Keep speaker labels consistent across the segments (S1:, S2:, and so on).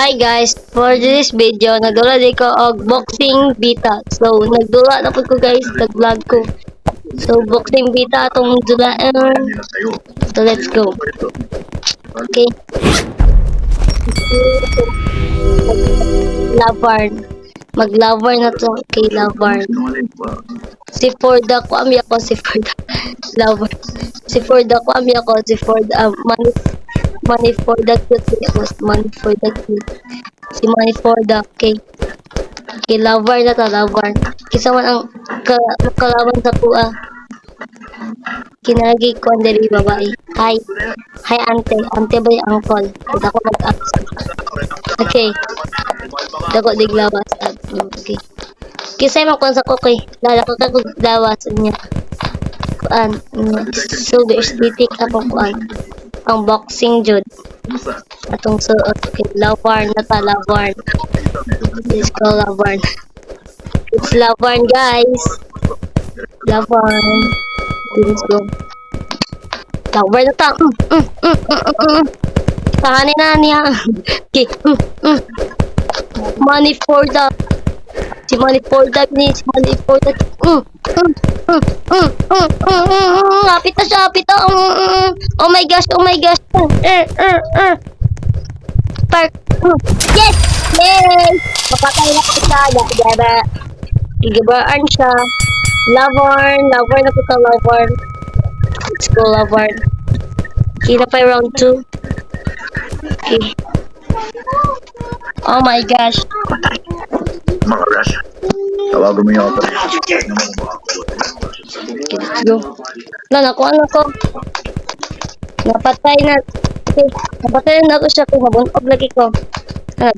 S1: Hi guys, for this video, nagdula di ko og boxing bita. So, nagdula na po ko guys, nag-vlog ko. So, boxing bita atong dulaan. So, let's go. Okay. Lavard. Mag-lavard na to. Okay, lavard. Si Forda ko, ami ako si Forda. Lavard. Si Forda ko, ami ako si Forda. Money for the cute. Money for the cute. Si Money for the, okay. Okay, lover na ta, lover. Kisa man ang kalaban sa kuha. Kinagi ko ang dali babae. Hi. Hi, ante. Ante ba yung uncle? Kita ko mag-ask. Okay. Dako diglawas. Okay. Kisa man kung sa kukoy. Lala ko kag lawas niya. Kuan. So, there's ditik akong kuan. Ang boxing jud. Atong suot. Okay, lover na ta, lover. Let's go, Lavan. It's Lavan, guys. Lavan. Let's go. Lavan na ta. Tahanin na niya. Okay. Money for the. Si money for the. Si money for the. Hapit na siya. Hapit na. Oh my gosh. Oh my gosh. Park. Yes! Yay! Papatay na ko siya. Diba? Igabaan siya. Lavern. Lavern na po ka, Lavern. Let's go, Lavern. Okay, na pa yung round 2. Okay. Oh my gosh.
S2: Mga rush. Tawagan mo yung ako.
S1: Okay, let's go. Nakuha na ko. Napatay na. Okay, napatay na ako siya. Kung mabunog lagi ko.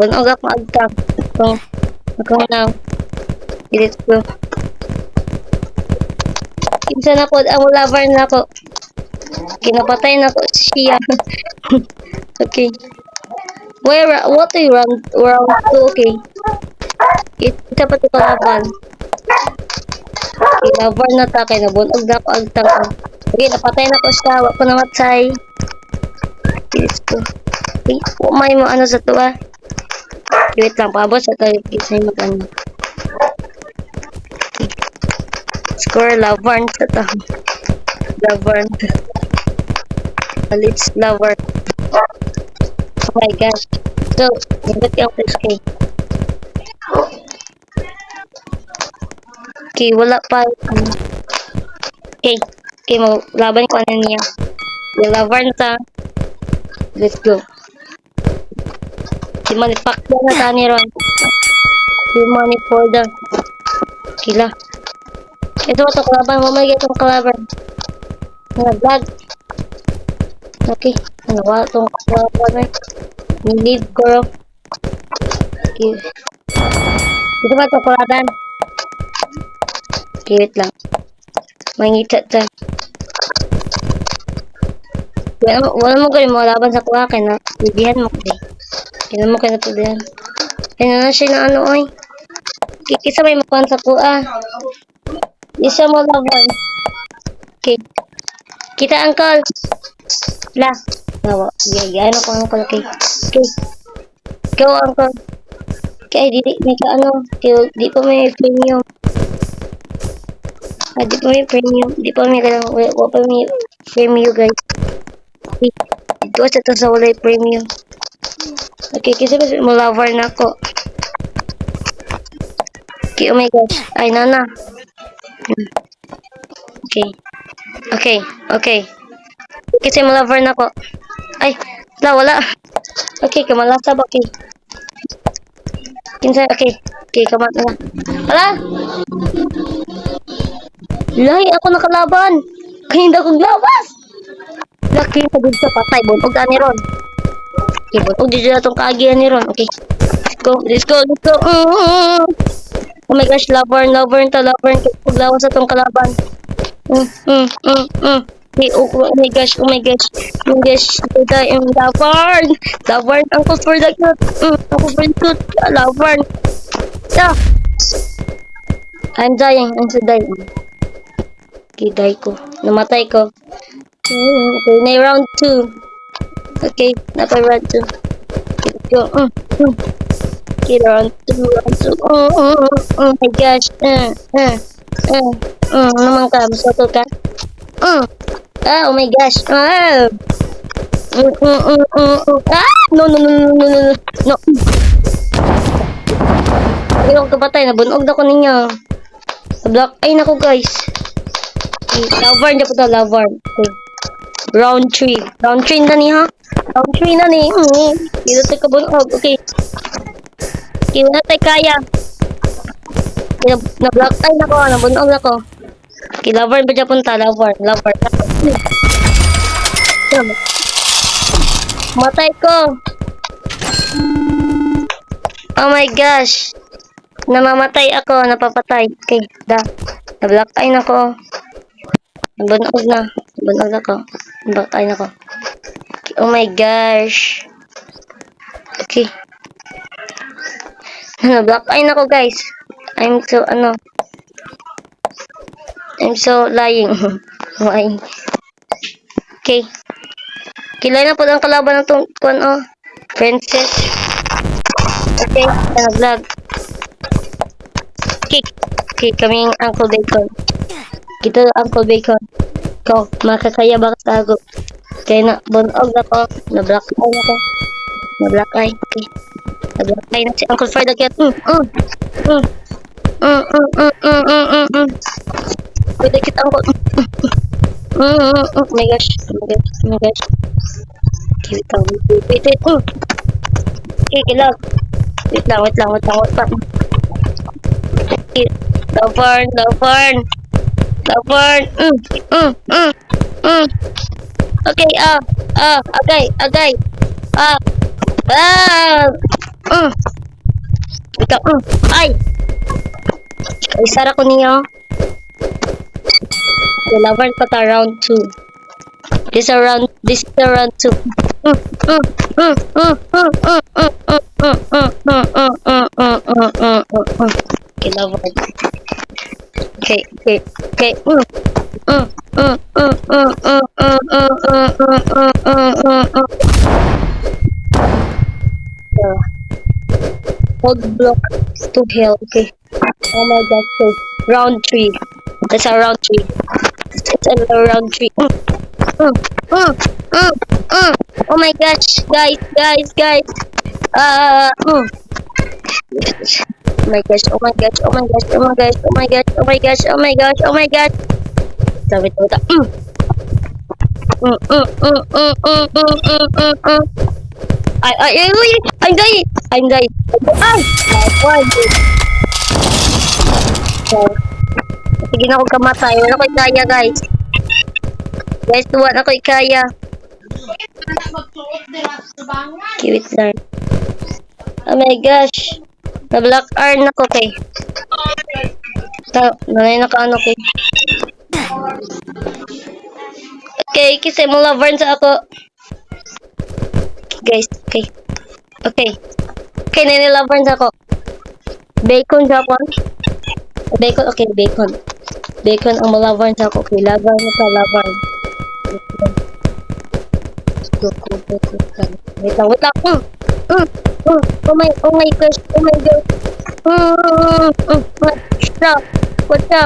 S1: Bunog ako agtang. So, ako na. Okay, let's go. Kinsa na po, ang lover na ako. Kinapatay na ko siya. Okay. What do you round 2? Okay. Kita pa ito kalaban. Okay, lover na ta. Kaya nabunog na ako agtang. Okay, napatay na ko siya. Wala ko namatay. Okay, let's go. Okay, may mo ano sa tuwa. Wait lang, pabos sa tayo. Kisay mag-ano. Okay. Score, Lavern sa to. Lavern. Let's Lavern. Oh my gosh. So, nagbat yung first kay. Okay, wala pa. Okay. Okay, laban ko ano niya. Okay, Lavern ta. Let's go. Si money pack na tani ron. Si money for the kila. Ito ito kalaban. Mamay itong kalaban. Nag-vlog. Okay. Ano ba itong kalaban? Need ko. Okay. Ito ba itong kalaban? Okay, wait lang. Mangita ta. Wala mo ganyan mga laban sa kuha. Kaya na, bibihan mo kasi. Kaya mo kaya natudihan. Kaya na siya na ano oy. Kikisa may makuhan sa kuha. Isa mo laban. Okay. Kita uncle. La. Nawa. Ano ko uncle. Okay. Okay. Ikaw uncle. Okay, di ka ano. Di pa may premium. Di pa may premium. Di pa may ganang. Wala pa may premium guys. Okay. Ito sa walay premium. Okay, kasi mo lover na ako. Okay, oh my gosh. Ay, nana. Okay. Okay, okay. Kasi mo lover na ako. Ay, wala. Okay, kamalasa ba? Okay. Kinsa, okay. Okay, kamat na. Wala! Lahi, ako nakalaban. Kaya hindi akong labas. Laki pa dito sa patay. Buntog na ni Ron. Okay, buntog dito na itong kaagihan ni Ron. Okay. Let's go. Oh my gosh, Lavern to, Lavern. Paglawan sa itong kalaban. Okay, oh my gosh. Oh my gosh, Lavern, uncle for the good. Uncle for the good. Lavern. Yeah. I'm dying. Okay, die ko. Namatay ko. Okay, na round 2. Okay, naka round 2. Okay, let's go. Okay, round two, round two. Oh my gosh. Naman ka, masotol ka? Oh my gosh. No, no, no, no, no, no, no. No. Hindi ako kapatay, nabunog na ko ninyo. Black, ay nako guys. Okay, Lavern, dyan po ito, Lavern. Okay. Round 3. Round 3 na ni ha? Round 3 na ni. Dito tayo kabunog. Okay. Okay, wala tayo kaya. Okay, na-block time na ko, nabunog na ko. Okay, Lavern ba dyan punta? Lavern, Lavern. Matay ko. Oh my gosh. Namamatay ako, napapatay. Okay, na-block time ako. Nabunog na. Nabunog na ko. Nabunog time ako. Okay, oh my gosh. Okay. Na-block time ako guys. I'm so lying. Why? Okay. Kilala na po ang kalaban ng itong princess. Okay, nag-vlog. Okay, kaming Uncle Bacon. Kita Uncle Bacon. Ikaw, makakaya ba tago? Kaya na, bunog na ko. Na-black eye na ko. Na-black eye. Okay. Na-black eye na si Uncle Fred agad. Pwede kita Uncle. Oh my gosh. Oh my gosh. Okay, wait. Okay, kilag. Wait lang. Okay, Lavern. Okay, agay. Ikaw, ay! Isara ko niyo. Okay, Lavern pa ta, round 2. This is round 2. Okay, Lavern. Okay. Hold block to hell. Okay. Oh my god. Okay. Round 3. That's a round 3. It's a round 3. Oh my gosh, guys. Oh my gosh. Wait. Ay, I'm dying. Ay, one. Sige na ako kamatay. Wala ko'y kaya, guys. Guys, tuwa na ko'y kaya. Kiwit lang. Oh my gosh. Na-black iron ako, kay. Nanay na ka, kay. Okay, kasi mo Lavern sa ako. Guys, okay. Okay, nani Lavern sa ako. Bacon Japon. Bacon, okay, bacon. Bacon ang Lavern sa ako. Okay, Lavern sa Lavern. Wait lang. Oh my gosh. What's up? Wala,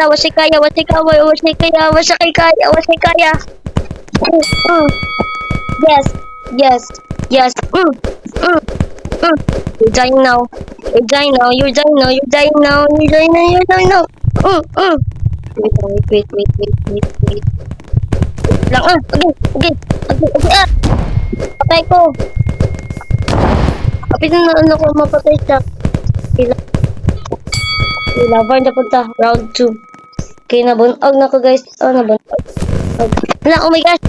S1: wasi kaya. Yes. You're dying now. Wait. Lang, okay. Patay ko. Kapit na ko mapatay siya. Lavern na punta. Round 2. Okay, nabunog na ko guys. Nabunog. Wala, oh my gosh.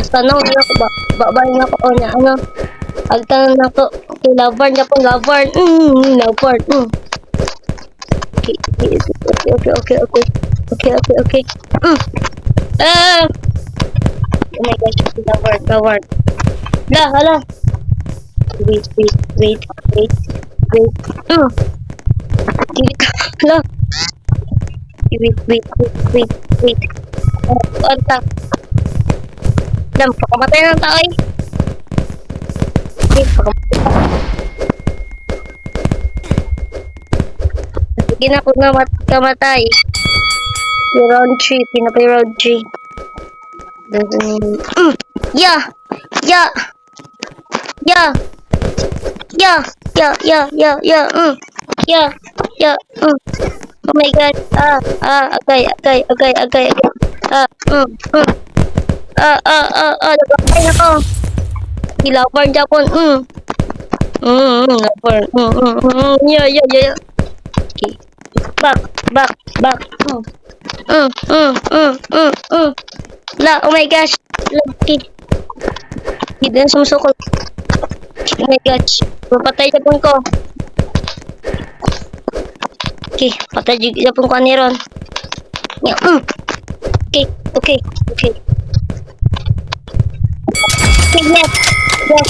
S1: Tanong na ko ba? Babay na ko. Agtanong na ko. Okay, Lavern na po. Lavern. Okay. Oh my gosh. Lavern. Hala. Wait. Hala. Wait. Anta. Alam, pakamatay ng tao eh. Okay, sige na kung kamatay. Yung round 3, pinapay round 3. Yeah! Yeah! Yeah! Yeah! Yeah! Yeah! Yeah! Yeah! Yeah! Yeah! Oh my god! Agay! Agay! Agay! Agay! Agay! Nagpapay na ko! Hilapar Japon! Lapar! Yeah! Yeah! Yeah! Okay. Back! Back! Back! La! Oh my gosh! Lucky! Hindi na sumusukot. Oh my gosh. Papatay Japon ko. Okay. Patay Japon ko ni Ron. Okay. Okay. Okay. Okay, yes. Yes.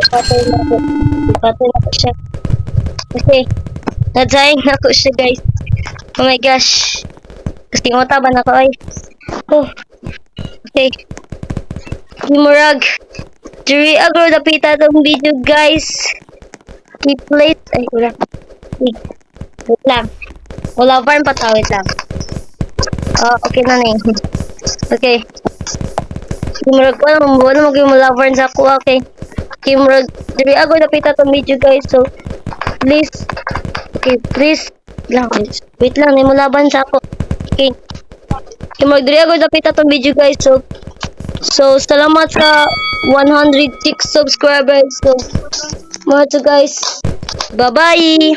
S1: Patay na ko. Patay na ko siya. Okay. Nadayang na ko siya, guys. Oh my gosh. Kasi mataban ako ay. Oh. Okay. Himurag. Juri agro dapita tong video, guys. Keep late. Ay, wala. Wait lang. Wala farm pa tawid lang. Okay na na yun. Okay. Himurag ko lang. Wala mag-wala farm sa ako. Okay. Himurag. Juri agro dapita tong video, guys. So, please. Okay, please. Wait lang. May mulaban sa ako. Okay. Himurag. Juri agro dapita tong video, guys. So, salamat sa 106 subscribers. So, mga to guys. Bye-bye!